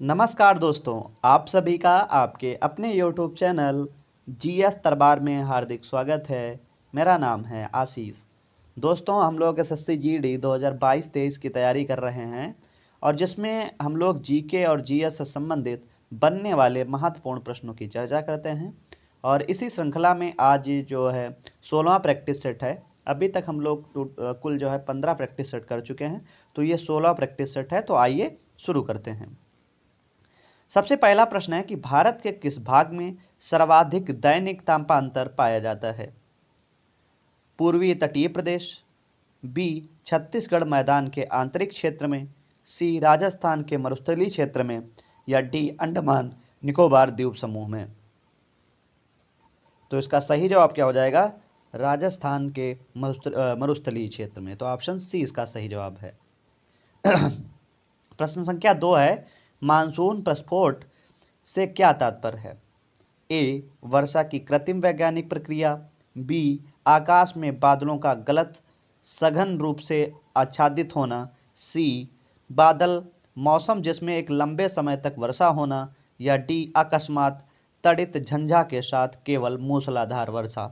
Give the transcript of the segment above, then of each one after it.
नमस्कार दोस्तों, आप सभी का आपके अपने YouTube चैनल जीएस दरबार में हार्दिक स्वागत है। मेरा नाम है आशीष। दोस्तों, हम लोग एसएससी जीडी 2022-23 की तैयारी कर रहे हैं और जिसमें हम लोग जीके और जीएस से संबंधित बनने वाले महत्वपूर्ण प्रश्नों की चर्चा करते हैं। और इसी श्रृंखला में आज जो है 16वां प्रैक्टिस सेट है। अभी तक हम लोग कुल जो है 15 प्रैक्टिस सेट कर चुके हैं, तो ये 16वां प्रैक्टिस सेट है। तो आइए शुरू करते हैं। सबसे पहला प्रश्न है कि भारत के किस भाग में सर्वाधिक दैनिक तापांतर पाया जाता है? पूर्वी तटीय प्रदेश, बी छत्तीसगढ़ मैदान के आंतरिक क्षेत्र में, सी राजस्थान के मरुस्थलीय क्षेत्र में, या डी अंडमान निकोबार द्वीप समूह में। तो इसका सही जवाब क्या हो जाएगा? राजस्थान के मरुस्थलीय क्षेत्र में। तो ऑप्शन सी इसका सही जवाब है। प्रश्न संख्या 2 है, मानसून प्रस्फोट से क्या तात्पर्य है? ए वर्षा की कृत्रिम वैज्ञानिक प्रक्रिया, बी आकाश में बादलों का गलत सघन रूप से आच्छादित होना, सी बादल मौसम जिसमें एक लंबे समय तक वर्षा होना, या डी अकस्मात तड़ित झंझा के साथ केवल मूसलाधार वर्षा।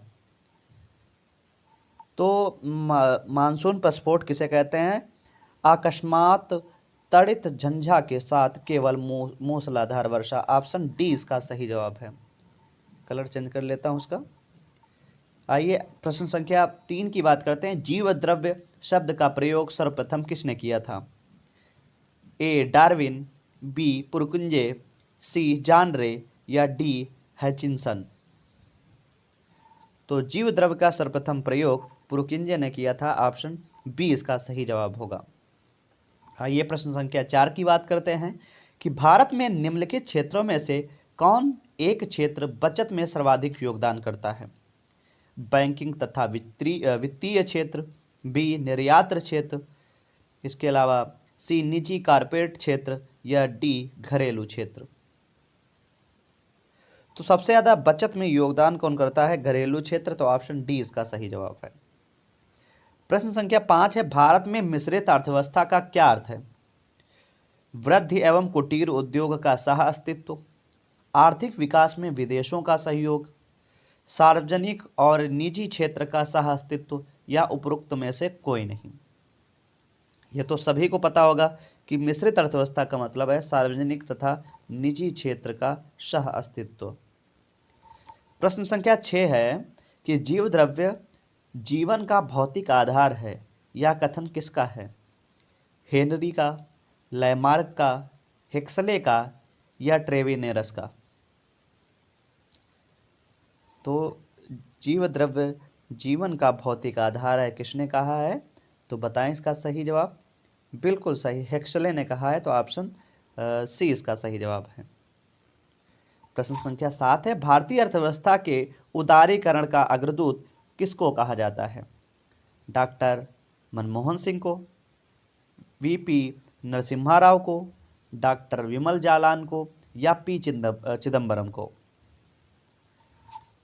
तो मानसून प्रस्फोट किसे कहते हैं? अकस्मात तड़ित झंझा के साथ केवल मूसलाधार वर्षा। ऑप्शन डी इसका सही जवाब है। कलर चेंज कर लेता हूं उसका। आइए प्रश्न संख्या 3 की बात करते हैं। जीव द्रव्य शब्द का प्रयोग सर्वप्रथम किसने किया था? ए डार्विन, बी पुरकुंजे, सी जानरे, या डी हैचिनसन। तो जीव द्रव्य का सर्वप्रथम प्रयोग पुरकुंजे ने किया था। ऑप्शन बी इसका सही जवाब होगा। आइए प्रश्न संख्या 4 की बात करते हैं कि भारत में निम्नलिखित क्षेत्रों में से कौन एक क्षेत्र बचत में सर्वाधिक योगदान करता है? बैंकिंग तथा वित्तीय क्षेत्र, बी निर्यात क्षेत्र, इसके अलावा सी निजी कारपोरेट क्षेत्र, या डी घरेलू क्षेत्र। तो सबसे ज्यादा बचत में योगदान कौन करता है? घरेलू क्षेत्र। तो ऑप्शन डी इसका सही जवाब है। प्रश्न संख्या 5 है, भारत में मिश्रित अर्थव्यवस्था का क्या अर्थ है? वृद्धि एवं कुटीर उद्योग का सह अस्तित्व, आर्थिक विकास में विदेशों का सहयोग, सार्वजनिक और निजी क्षेत्र का सह अस्तित्व, या उपरोक्त में से कोई नहीं। यह तो सभी को पता होगा कि मिश्रित अर्थव्यवस्था का मतलब है सार्वजनिक तथा निजी क्षेत्र का सह अस्तित्व। प्रश्न संख्या 6 है कि जीव द्रव्य जीवन का भौतिक आधार है, यह कथन किसका है? हेनरी का, लैमार्क का, हेक्सले का, या ट्रेविनेरस का। तो जीव द्रव्य जीवन का भौतिक आधार है, किसने कहा है? तो बताएं इसका सही जवाब। बिल्कुल सही, हेक्सले ने कहा है। तो ऑप्शन सी इसका सही जवाब है। प्रश्न संख्या 7 है, भारतीय अर्थव्यवस्था के उदारीकरण का अग्रदूत किसको कहा जाता है? डॉक्टर मनमोहन सिंह को, वीपी नरसिम्हा राव को, डॉक्टर विमल जालान को, या पी चिदम्बरम को।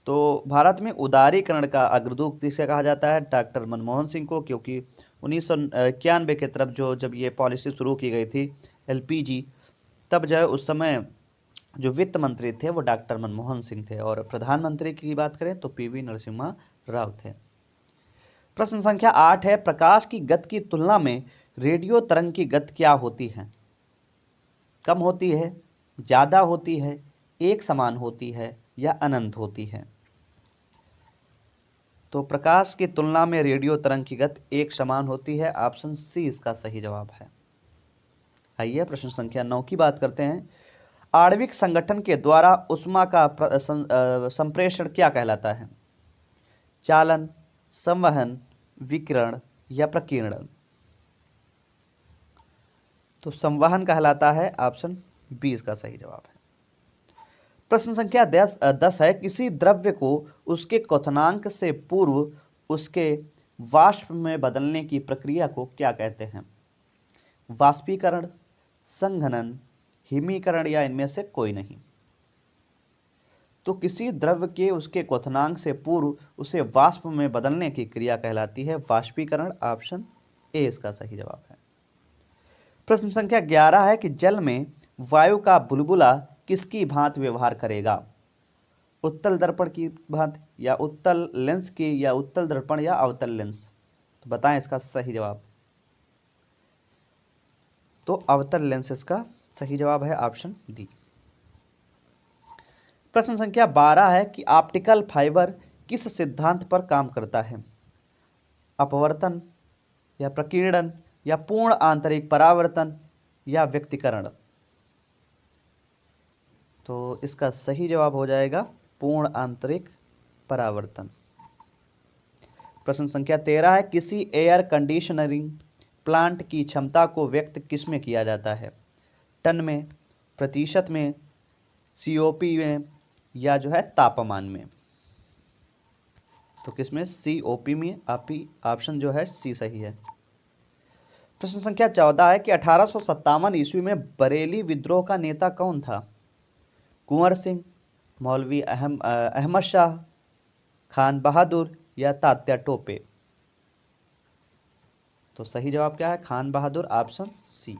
तो भारत में उदारीकरण का अग्रदूत किसे कहा जाता है? डॉक्टर मनमोहन सिंह को, क्योंकि 1991 के तरफ जब ये पॉलिसी शुरू की गई थी एलपीजी, तब जो है उस समय जो वित्त मंत्री थे वो डॉक्टर मनमोहन सिंह थे, और प्रधानमंत्री की बात करें तो पीवी नरसिम्हा राव थे। प्रश्न संख्या 8 है, प्रकाश की गति की तुलना में रेडियो तरंग की गति क्या होती है? कम होती है, ज्यादा होती है, एक समान होती है, या अनंत होती है? तो प्रकाश की तुलना में रेडियो तरंग की गति एक समान होती है। ऑप्शन सी इसका सही जवाब है। आइए प्रश्न संख्या 9 की बात करते हैं। आणविक संगठन के द्वारा उष्मा का संप्रेषण क्या कहलाता है? चालन, संवहन, विकिरण, या प्रकीर्णन? तो संवहन कहलाता है। ऑप्शन बी इसका सही जवाब है। प्रश्न संख्या 10 है, किसी द्रव्य को उसके क्वथनांक से पूर्व उसके वाष्प में बदलने की प्रक्रिया को क्या कहते हैं? वाष्पीकरण, संघनन, हिमीकरण, या इनमें से कोई नहीं? तो किसी द्रव्य के उसके क्वथनांक से पूर्व उसे वाष्प में बदलने की क्रिया कहलाती है वाष्पीकरण। ऑप्शन ए इसका सही जवाब है। प्रश्न संख्या 11 है कि जल में वायु का बुलबुला किसकी भांति व्यवहार करेगा? उत्तल दर्पण की भांति, या उत्तल लेंस की, या उत्तल दर्पण, या अवतल लेंस? तो बताएं इसका सही जवाब। तो अवतल लेंस इसका सही जवाब है, ऑप्शन डी। प्रश्न संख्या 12 है कि ऑप्टिकल फाइबर किस सिद्धांत पर काम करता है? अपवर्तन, या प्रकीर्णन, या पूर्ण आंतरिक परावर्तन, या व्यक्तीकरण? तो इसका सही जवाब हो जाएगा पूर्ण आंतरिक परावर्तन। प्रश्न संख्या 13 है किसी एयर कंडीशनरिंग प्लांट की क्षमता को व्यक्त किसमें किया जाता है? टन में, प्रतिशत में, सीओपी में, या जो है तापमान में? तो किसमें? सीओपी में। ऑप्शन जो है सी सही है। प्रश्न संख्या 14 है कि 1857 ईस्वी में बरेली विद्रोह का नेता कौन था? कुंवर सिंह, मौलवी अहमद शाह, खान बहादुर, या तात्या टोपे? तो सही जवाब क्या है? खान बहादुर, ऑप्शन सी।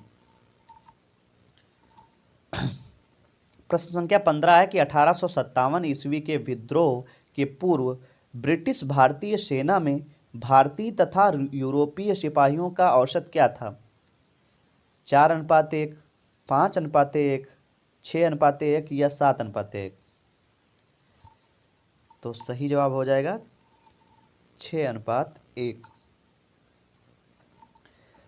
प्रश्न संख्या 15 है कि 1857 ईस्वी के विद्रोह के पूर्व ब्रिटिश भारतीय सेना में भारतीय तथा यूरोपीय सिपाहियों का औसत क्या था? 4:1, 5:1, 6:1, या 7:1? तो सही जवाब हो जाएगा 6:1।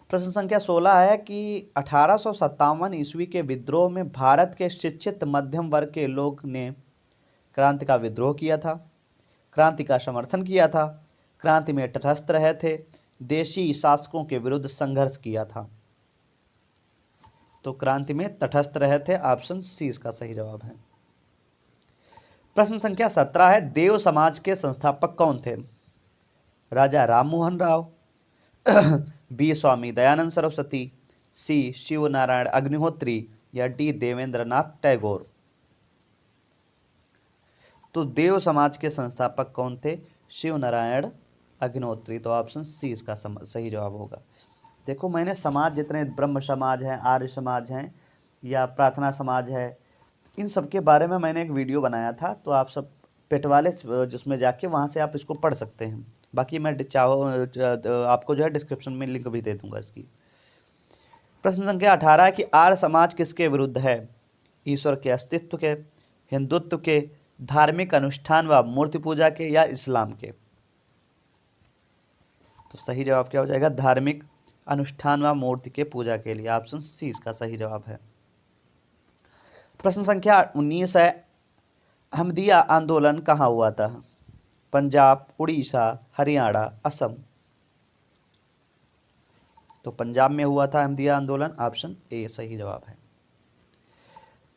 प्रश्न संख्या 16 है कि 1857 ईस्वी के विद्रोह में भारत के शिक्षित मध्यम वर्ग के लोग ने क्रांति का विद्रोह किया था, क्रांति का समर्थन किया था, क्रांति में तटस्थ रहे थे, देशी शासकों के विरुद्ध संघर्ष किया था? तो क्रांति में तटस्थ रहे थे, ऑप्शन सी इसका सही जवाब है। प्रश्न संख्या 17 है देव समाज के संस्थापक कौन थे? राजा राम मोहन राव, बी स्वामी दयानंद सरस्वती, सी शिव नारायण अग्निहोत्री, या डी देवेंद्र नाथ टैगोर? तो देव समाज के संस्थापक कौन थे? शिव नारायण अग्निहोत्री। तो ऑप्शन सी इसका सही जवाब होगा। देखो, मैंने समाज जितने ब्रह्म समाज हैं, आर्य समाज हैं, या प्रार्थना समाज है, इन सब के बारे में मैंने एक वीडियो बनाया था, तो आप सब पेटवाले जिसमें जाके वहाँ से आप इसको पढ़ सकते हैं। बाकी मैं चाहो आपको जो है डिस्क्रिप्शन में लिंक भी दे दूंगा इसकी। प्रश्न संख्या 18 है कि आर्य समाज किसके विरुद्ध है? ईश्वर के अस्तित्व के, हिंदुत्व के, धार्मिक अनुष्ठान व मूर्ति पूजा के, या इस्लाम के? तो सही जवाब क्या हो जाएगा? धार्मिक अनुष्ठान व मूर्ति के पूजा के लिए, ऑप्शन सी इसका सही जवाब है। प्रश्न संख्या 19 है अहमदिया आंदोलन कहाँ हुआ था? पंजाब, उड़ीसा, हरियाणा, असम? तो पंजाब में हुआ था अहमदिया आंदोलन, ऑप्शन ए सही जवाब है।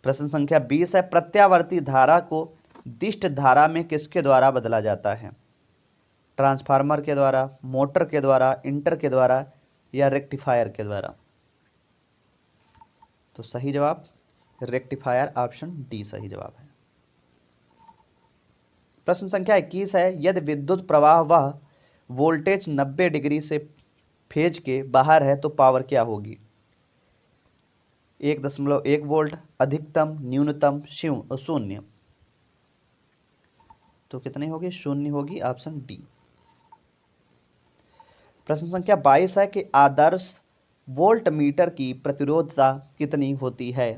प्रश्न संख्या 20 है प्रत्यावर्ती धारा को दिष्ट धारा में किसके द्वारा बदला जाता है? ट्रांसफार्मर के द्वारा, मोटर के द्वारा, इंटर के द्वारा, या रेक्टिफायर के द्वारा? तो सही जवाब रेक्टिफायर, ऑप्शन डी सही जवाब है। प्रश्न संख्या 21 है यदि विद्युत प्रवाह वह वोल्टेज 90 डिग्री से फेज के बाहर है तो पावर क्या होगी? 1.1 वोल्ट, अधिकतम, न्यूनतम, शून्य? तो कितनी होगी? शून्य होगी, ऑप्शन डी। प्रश्न संख्या 22 है कि आदर्श वोल्ट मीटर की प्रतिरोधता कितनी होती है?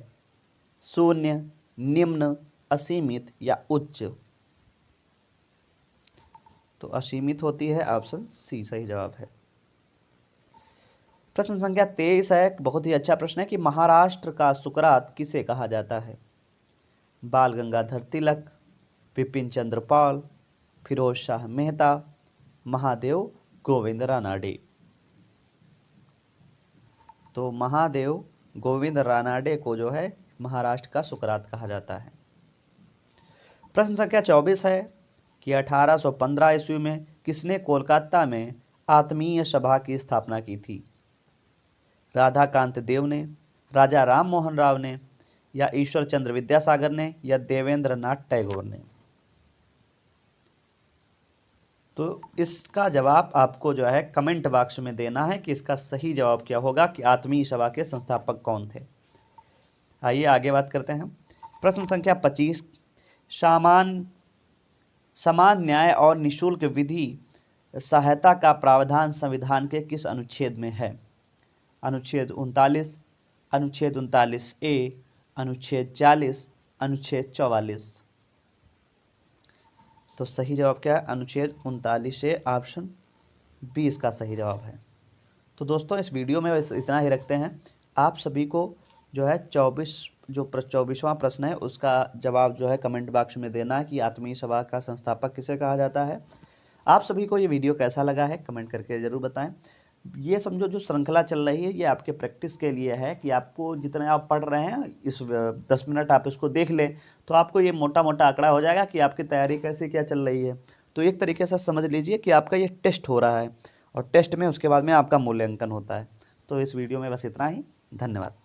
0, निम्न, असीमित, या उच्च? तो असीमित होती है, ऑप्शन सी सही जवाब है। प्रश्न संख्या 23 है, बहुत ही अच्छा प्रश्न है कि महाराष्ट्र का सुकरात किसे कहा जाता है? बाल गंगाधर तिलक, विपिन चंद्र पाल, फिरोज शाह मेहता, महादेव गोविंद रानाडे? तो महादेव गोविंद रानाडे को जो है महाराष्ट्र का सुकरात कहा जाता है। प्रश्न संख्या 24 है कि 1815 ईस्वी में किसने कोलकाता में आत्मीय सभा की स्थापना की थी? राधाकांत देव ने, राजा राम मोहन राव ने, या ईश्वर चंद्र विद्यासागर ने, या देवेंद्र नाथ टैगोर ने? तो इसका जवाब आपको जो है कमेंट बॉक्स में देना है कि इसका सही जवाब क्या होगा कि आत्मीय सभा के संस्थापक कौन थे। आइए आगे बात करते हैं। प्रश्न संख्या 25, समान न्याय और निःशुल्क विधि सहायता का प्रावधान संविधान के किस अनुच्छेद में है? अनुच्छेद 39, अनुच्छेद 39A, अनुच्छेद 40, अनुच्छेद 44। तो सही जवाब क्या है? अनुच्छेद 39A, ऑप्शन बी इसका सही जवाब है। तो दोस्तों इस वीडियो में बस इतना ही रखते हैं। आप सभी को जो है 24वां प्रश्न है उसका जवाब जो है कमेंट बॉक्स में देना है कि आत्मीय सभा का संस्थापक किसे कहा जाता है। आप सभी को ये वीडियो कैसा लगा है कमेंट करके ज़रूर बताएं। ये समझो जो श्रृंखला चल रही है ये आपके प्रैक्टिस के लिए है कि आपको जितने आप पढ़ रहे हैं इस 10 मिनट आप इसको देख लें तो आपको ये मोटा मोटा आंकड़ा हो जाएगा कि आपकी तैयारी कैसे क्या चल रही है। तो एक तरीके से समझ लीजिए कि आपका ये टेस्ट हो रहा है और टेस्ट में उसके बाद में आपका मूल्यांकन होता है। तो इस वीडियो में बस इतना ही। धन्यवाद।